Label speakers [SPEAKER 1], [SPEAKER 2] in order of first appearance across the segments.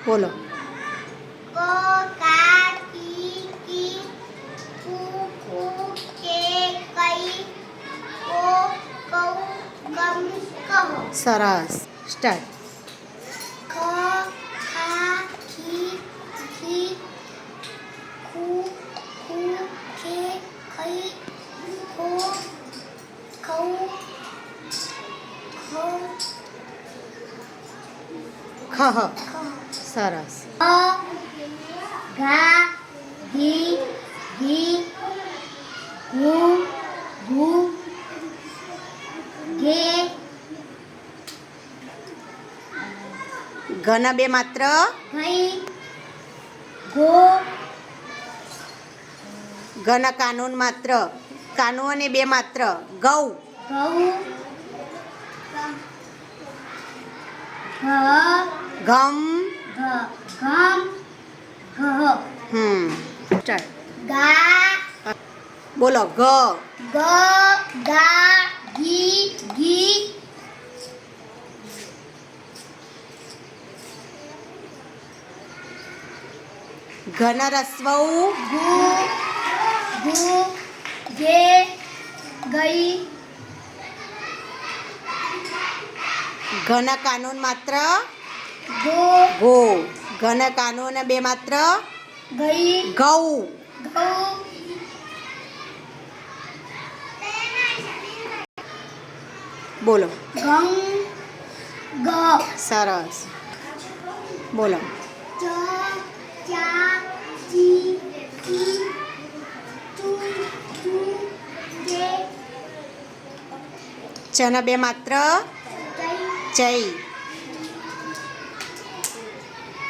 [SPEAKER 1] બોલો.
[SPEAKER 2] કો કા કી કી કુ કુ કે કઈ કો કૌ કમ કહો.
[SPEAKER 1] સરસ. સ્ટાર્ટ.
[SPEAKER 2] ખ ખા ખી ખી ખુ ખુ કે કઈ કો કૌ
[SPEAKER 1] ખહ.
[SPEAKER 2] ખ
[SPEAKER 1] સરસ.
[SPEAKER 2] ઘા ઘી ઘી ઘુ ઘુ ઘે
[SPEAKER 1] ઘના બે માત્ર.
[SPEAKER 2] ઘઈ ઘો
[SPEAKER 1] ઘના કાનૂન માત્ર. કાનૂન અને બે માત્ર. ગૌ.
[SPEAKER 2] ઘઉં ઘ
[SPEAKER 1] ઘમ.
[SPEAKER 2] ઘમ ઘ
[SPEAKER 1] સ્ટાર્ટ.
[SPEAKER 2] ગા
[SPEAKER 1] બોલો. ગ.
[SPEAKER 2] ગ ગા ઘી ઘી
[SPEAKER 1] ઘના રસ્વ.
[SPEAKER 2] ઘુ ઘુ ઘે ગઈ
[SPEAKER 1] ઘના કાનૂન માત્ર.
[SPEAKER 2] ગો
[SPEAKER 1] ગો. ઘના કાનૂન બે માત્ર.
[SPEAKER 2] ગઈ
[SPEAKER 1] ગૌ.
[SPEAKER 2] ઘઉં
[SPEAKER 1] બોલો.
[SPEAKER 2] ગંગ ગ
[SPEAKER 1] સરસ. બોલો.
[SPEAKER 2] ચ ચા ચી કી ચુ ચુ કે
[SPEAKER 1] ચના બે માત્ર.
[SPEAKER 2] ચઈ
[SPEAKER 1] ચઈ.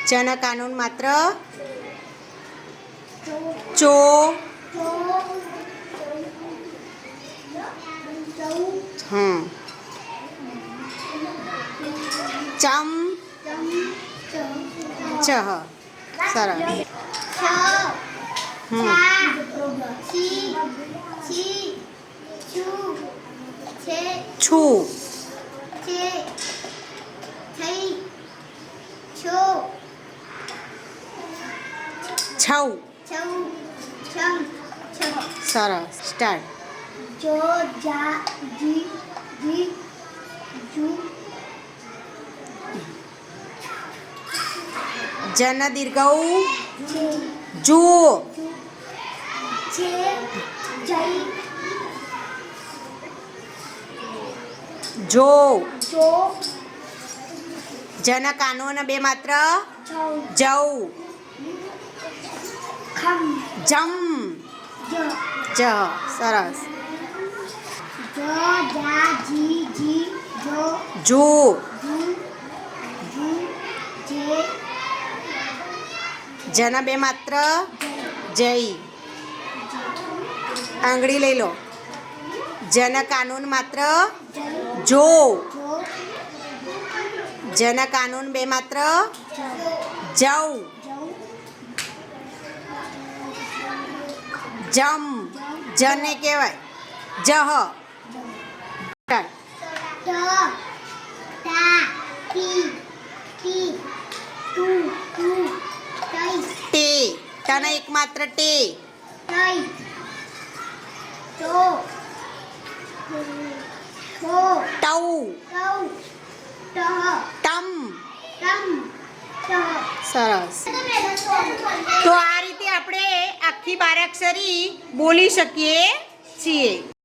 [SPEAKER 1] ચના કાનૂન માત્ર.
[SPEAKER 2] ચો
[SPEAKER 1] ચો.
[SPEAKER 2] ચૌ
[SPEAKER 1] ચમ.
[SPEAKER 2] ચમ
[SPEAKER 1] ચહ. સરસ.
[SPEAKER 2] છ છા છી છી છુ છે
[SPEAKER 1] છું.
[SPEAKER 2] છે થઈ છો
[SPEAKER 1] છૌ.
[SPEAKER 2] છૌ છમ છ
[SPEAKER 1] સરસ. સ્ટાર્ટ.
[SPEAKER 2] જો જા જી જી જુ
[SPEAKER 1] જન દીર્ઘઉ.
[SPEAKER 2] છે
[SPEAKER 1] જુ.
[SPEAKER 2] છે જઈ
[SPEAKER 1] જો.
[SPEAKER 2] જો
[SPEAKER 1] જન કાનૂન બે માત્ર.
[SPEAKER 2] છૌ
[SPEAKER 1] જઉ.
[SPEAKER 2] ખમ
[SPEAKER 1] જમ.
[SPEAKER 2] જ
[SPEAKER 1] જ. સરસ.
[SPEAKER 2] જ જા જી જી જો
[SPEAKER 1] જુ.
[SPEAKER 2] જુ જુ જે
[SPEAKER 1] જન બે માત્ર. જય. આંગળી લઈ લો. જન કાનૂન માત્ર. જો.
[SPEAKER 2] જો
[SPEAKER 1] જન કાનૂન બે માત્ર. જવ.
[SPEAKER 2] જઉ
[SPEAKER 1] જમ. જને કહેવાય. જહ.
[SPEAKER 2] ત તા તી તી તું તું તઈ
[SPEAKER 1] ટે. તને એક માત્ર. ટે.
[SPEAKER 2] તઈ તો તો
[SPEAKER 1] ટઉ.
[SPEAKER 2] તૌ તહ
[SPEAKER 1] ટમ.
[SPEAKER 2] તમ તહ
[SPEAKER 1] સરસ. તો આ રીતે આપણે આખી બારાક્ષરી બોલી શકીએ છીએ.